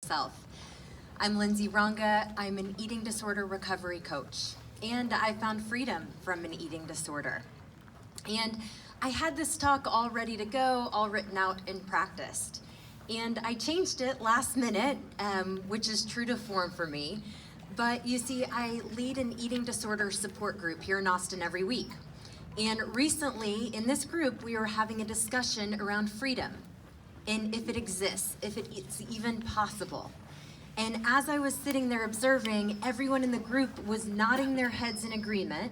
itself. I'm Lindsay Ranga. I'm an eating disorder recovery coach, and I found freedom from an eating disorder. And I had this talk all ready to go, all written out and practiced. And I changed it last minute, which is true to form for me. But you see, I lead an eating disorder support group here in Austin every week. And recently, in this group, we were having a discussion around freedom and if it exists, if it's even possible. And as I was sitting there observing, everyone in the group was nodding their heads in agreement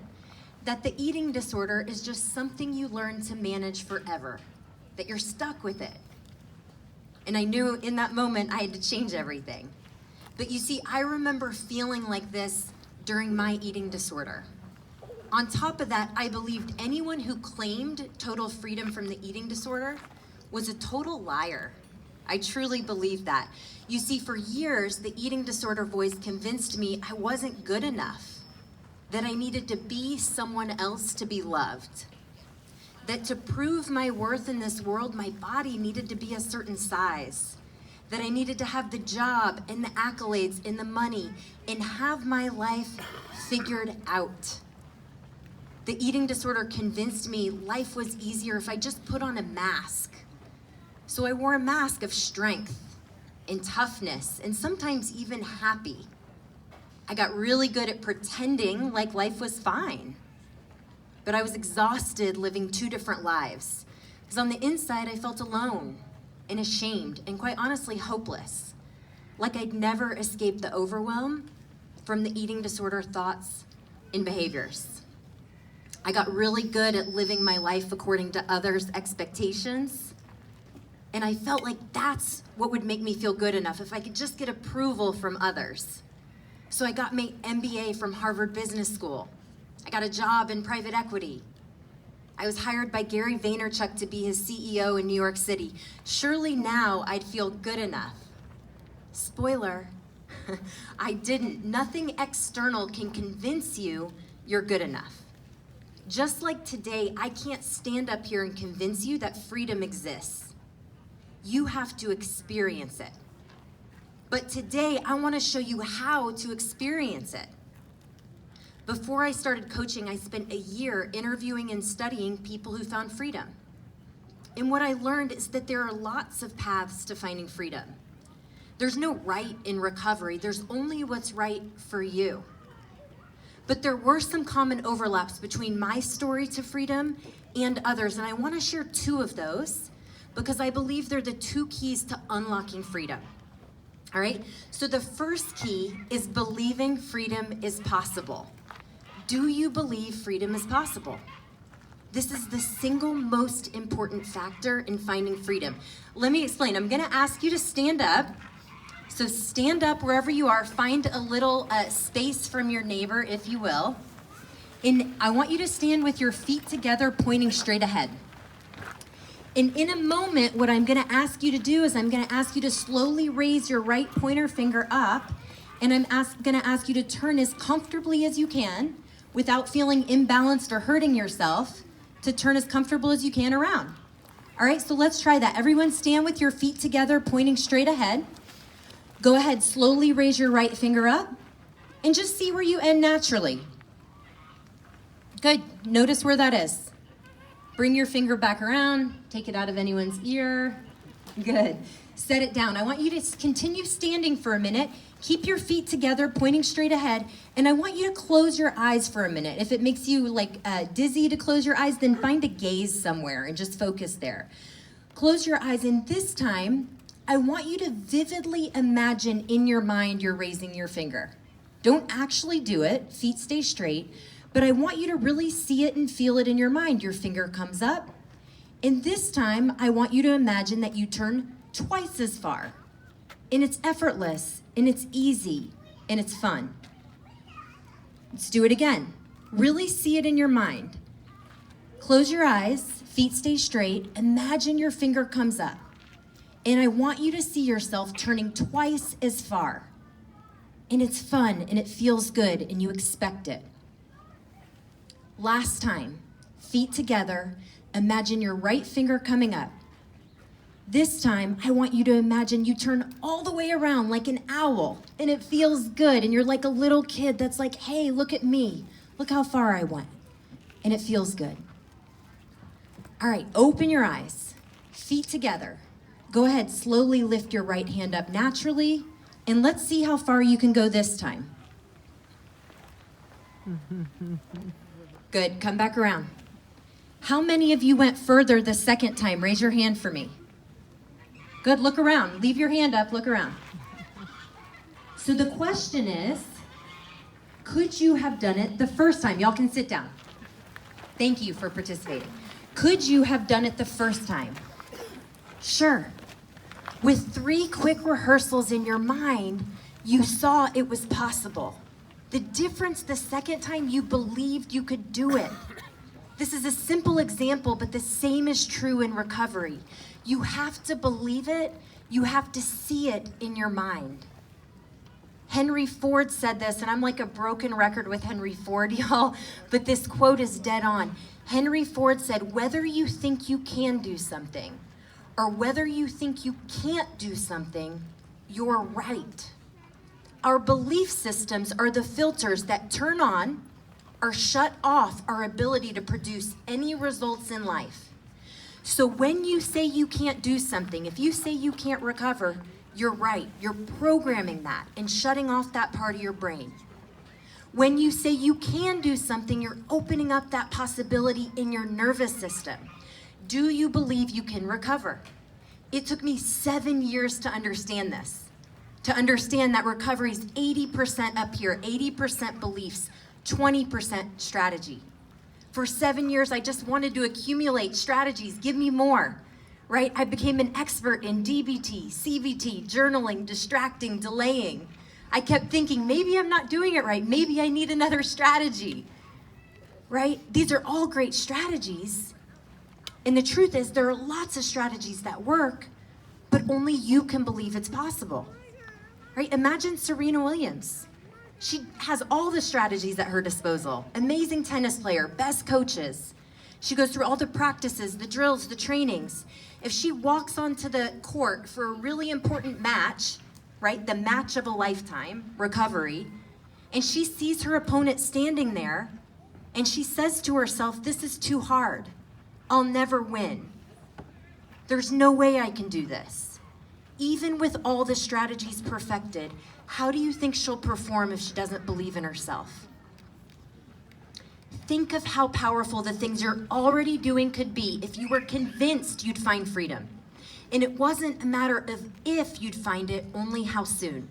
that the eating disorder is just something you learn to manage forever, that you're stuck with it. And I knew in that moment I had to change everything. But you see, I remember feeling like this during my eating disorder. On top of that, I believed anyone who claimed total freedom from the eating disorder was a total liar. I truly believed that. You see, for years, the eating disorder voice convinced me I wasn't good enough, that I needed to be someone else to be loved, that to prove my worth in this world, my body needed to be a certain size, that I needed to have the job and the accolades and the money and have my life figured out. The eating disorder convinced me life was easier if I just put on a mask. So I wore a mask of strength and toughness and sometimes even happy. I got really good at pretending like life was fine. But I was exhausted living two different lives. Because on the inside, I felt alone and ashamed and quite honestly hopeless. Like I'd never escaped the overwhelm from the eating disorder thoughts and behaviors. I got really good at living my life according to others' expectations. And I felt like that's what would make me feel good enough, if I could just get approval from others. So I got my MBA from Harvard Business School. I got a job in private equity. I was hired by Gary Vaynerchuk to be his CEO in New York City. Surely now I'd feel good enough. Spoiler, I didn't. Nothing external can convince you you're good enough. Just like today, I can't stand up here and convince you that freedom exists. You have to experience it. But today, I want to show you how to experience it. Before I started coaching, I spent a year interviewing and studying people who found freedom. And what I learned is that there are lots of paths to finding freedom. There's no right in recovery. There's only what's right for you. But there were some common overlaps between my story to freedom and others, and I want to share two of those because I believe they're the two keys to unlocking freedom. All right? So the first key is believing freedom is possible. Do you believe freedom is possible? This is the single most important factor in finding freedom. Let me explain. I'm going to ask you to stand up. So stand up wherever you are. Find a little space from your neighbor, if you will. And I want you to stand with your feet together, pointing straight ahead. And in a moment, what I'm going to ask you to do is I'm going to ask you to slowly raise your right pointer finger up. And I'm going to ask you to turn as comfortably as you can without feeling imbalanced or hurting yourself, to turn as comfortable as you can around. All right, so let's try that. Everyone stand with your feet together, pointing straight ahead. Go ahead, slowly raise your right finger up and just see where you end naturally. Good, notice where that is. Bring your finger back around, take it out of anyone's ear. Good, set it down. I want you to continue standing for a minute. Keep your feet together, pointing straight ahead, and I want you to close your eyes for a minute. If it makes you dizzy to close your eyes, then find a gaze somewhere and just focus there. Close your eyes, and this time, I want you to vividly imagine in your mind you're raising your finger. Don't actually do it, feet stay straight, but I want you to really see it and feel it in your mind. Your finger comes up, and this time I want you to imagine that you turn twice as far. And it's effortless, and it's easy, and it's fun. Let's do it again. Really see it in your mind. Close your eyes, feet stay straight, imagine your finger comes up. And I want you to see yourself turning twice as far. And it's fun, and it feels good, and you expect it. Last time, feet together, imagine your right finger coming up. This time, I want you to imagine you turn all the way around like an owl, and it feels good, and you're like a little kid that's like, hey, look at me. Look how far I went. And it feels good. All right, open your eyes, feet together. Go ahead, slowly lift your right hand up naturally, and let's see how far you can go this time. Good, come back around. How many of you went further the second time? Raise your hand for me. Good, look around. Leave your hand up, look around. So the question is, could you have done it the first time? Y'all can sit down. Thank you for participating. Could you have done it the first time? Sure. With 3 quick rehearsals in your mind, you saw it was possible. The difference the second time, you believed you could do it. This is a simple example, but the same is true in recovery. You have to believe it. You have to see it in your mind. Henry Ford said this, and I'm like a broken record with Henry Ford, y'all, but this quote is dead on. Henry Ford said, whether you think you can do something or whether you think you can't do something, you're right. Our belief systems are the filters that turn on or shut off our ability to produce any results in life. So when you say you can't do something, if you say you can't recover, you're right. You're programming that and shutting off that part of your brain. When you say you can do something, you're opening up that possibility in your nervous system. Do you believe you can recover? It took me 7 years to understand this, to understand that recovery is 80% up here, 80% beliefs, 20% strategy. For 7 years, I just wanted to accumulate strategies. Give me more, right? I became an expert in DBT, CBT, journaling, distracting, delaying. I kept thinking, maybe I'm not doing it right. Maybe I need another strategy, right? These are all great strategies. And the truth is, there are lots of strategies that work, but only you can believe it's possible, right? Imagine Serena Williams. She has all the strategies at her disposal. Amazing tennis player, best coaches. She goes through all the practices, the drills, the trainings. If she walks onto the court for a really important match, right, the match of a lifetime, recovery, and she sees her opponent standing there, and she says to herself, this is too hard. I'll never win. There's no way I can do this. Even with all the strategies perfected, how do you think she'll perform if she doesn't believe in herself? Think of how powerful the things you're already doing could be if you were convinced you'd find freedom. And it wasn't a matter of if you'd find it, only how soon.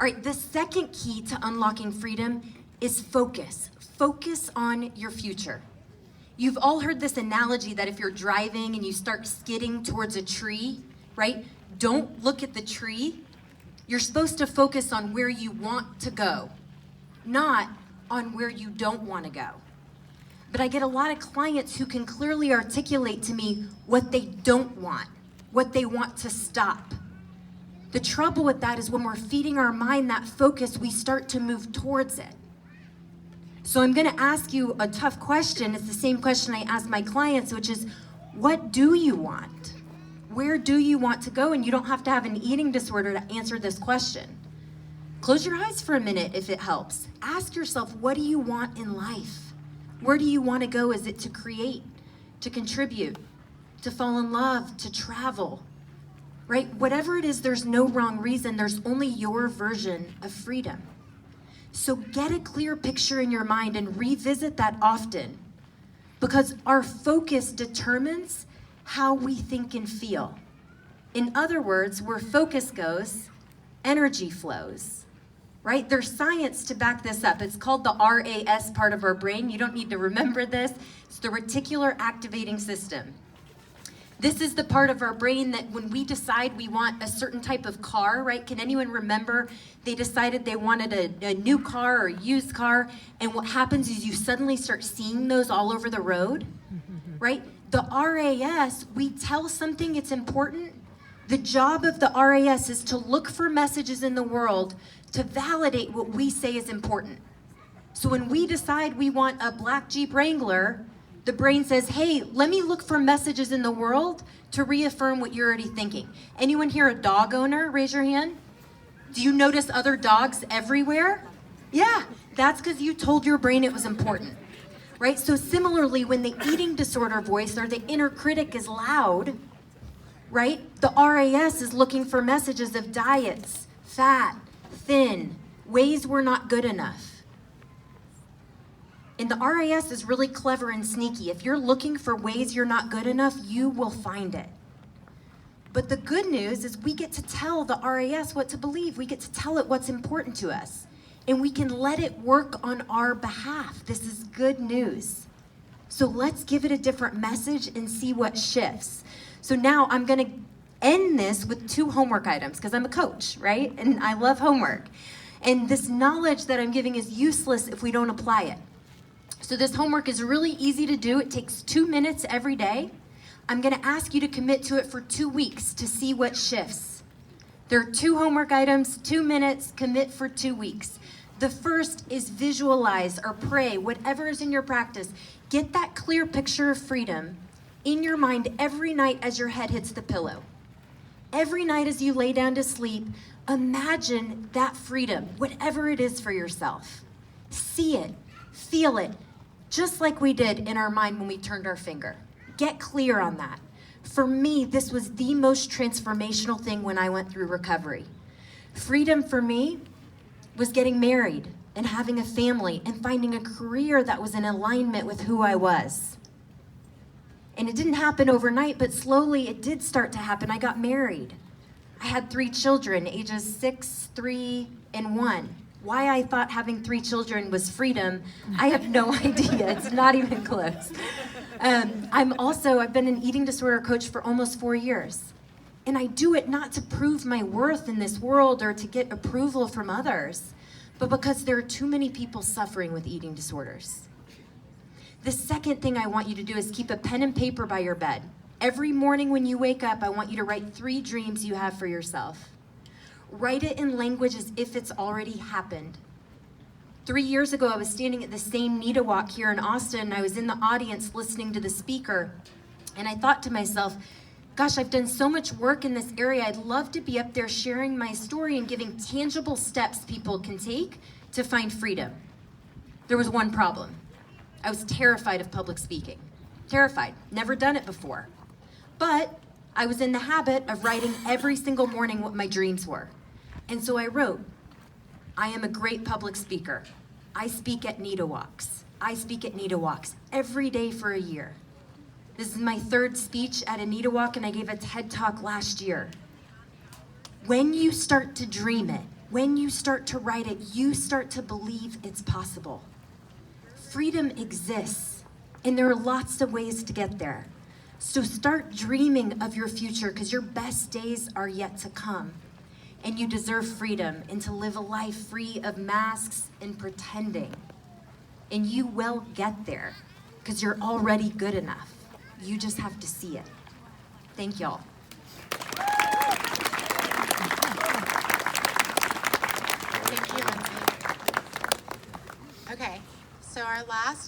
All right, the second key to unlocking freedom is focus. Focus on your future. You've all heard this analogy that if you're driving and you start skidding towards a tree, right? Don't look at the tree. You're supposed to focus on where you want to go, not on where you don't want to go. But I get a lot of clients who can clearly articulate to me what they don't want, what they want to stop. The trouble with that is when we're feeding our mind that focus, we start to move towards it. So I'm going to ask you a tough question. It's the same question I ask my clients, which is, what do you want? Where do you want to go? And you don't have to have an eating disorder to answer this question. Close your eyes for a minute if it helps. Ask yourself, what do you want in life? Where do you want to go? Is it to create, to contribute, to fall in love, to travel, right? Whatever it is, there's no wrong reason. There's only your version of freedom. So get a clear picture in your mind and revisit that often, because our focus determines how we think and feel. In other words, where focus goes, energy flows, right? There's science to back this up. It's called the RAS part of our brain. You don't need to remember this. It's the reticular activating system. This is the part of our brain that when we decide we want a certain type of car, right? Can anyone remember they decided they wanted a new car or a used car, and what happens is you suddenly start seeing those all over the road, right? The RAS, we tell something it's important. The job of the RAS is to look for messages in the world to validate what we say is important. So when we decide we want a black Jeep Wrangler, The brain says, hey, let me look for messages in the world to reaffirm what you're already thinking. Anyone here a dog owner? Raise your hand. Do you notice other dogs everywhere? Yeah, that's because you told your brain it was important, right? So similarly, when the eating disorder voice or the inner critic is loud, right? The RAS is looking for messages of diets, fat, thin, ways we're not good enough. And the RAS is really clever and sneaky. If you're looking for ways you're not good enough, you will find it. But the good news is we get to tell the RAS what to believe. We get to tell it what's important to us. And we can let it work on our behalf. This is good news. So let's give it a different message and see what shifts. So now I'm gonna end this with 2 homework items because I'm a coach, right? And I love homework. And this knowledge that I'm giving is useless if we don't apply it. So this homework is really easy to do. It takes 2 minutes every day. I'm gonna ask you to commit to it for 2 weeks to see what shifts. There are 2 homework items, 2 minutes, commit for 2 weeks. The first is visualize or pray, whatever is in your practice. Get that clear picture of freedom in your mind every night as your head hits the pillow. Every night as you lay down to sleep, imagine that freedom, whatever it is for yourself. See it, feel it, just like we did in our mind when we turned our finger. Get clear on that. For me, this was the most transformational thing when I went through recovery. Freedom for me was getting married and having a family and finding a career that was in alignment with who I was. And it didn't happen overnight, but slowly it did start to happen. I got married. I had 3 children, ages 6, 3, and 1. Why I thought having 3 children was freedom, I have no idea. It's not even close. I've been an eating disorder coach for almost 4 years. And I do it not to prove my worth in this world or to get approval from others, but because there are too many people suffering with eating disorders. The second thing I want you to do is keep a pen and paper by your bed. Every morning when you wake up, I want you to write 3 dreams you have for yourself. Write it in language as if it's already happened. 3 years ago, I was standing at the same NEDA walk here in Austin, and I was in the audience listening to the speaker, and I thought to myself, gosh, I've done so much work in this area. I'd love to be up there sharing my story and giving tangible steps people can take to find freedom. There was one problem. I was terrified of public speaking. Terrified. Never done it before. But I was in the habit of writing every single morning what my dreams were. And so I wrote, I am a great public speaker. I speak at NEDA walks. I speak at NEDA walks every day for a year. This is my 3rd speech at a NEDA walk, and I gave a TED Talk last year. When you start to dream it, when you start to write it, you start to believe it's possible. Freedom exists, and there are lots of ways to get there. So start dreaming of your future, because your best days are yet to come. And you deserve freedom and to live a life free of masks and pretending. And you will get there, because you're already good enough. You just have to see it. Thank y'all. Thank you, Lindsay. Okay, so our last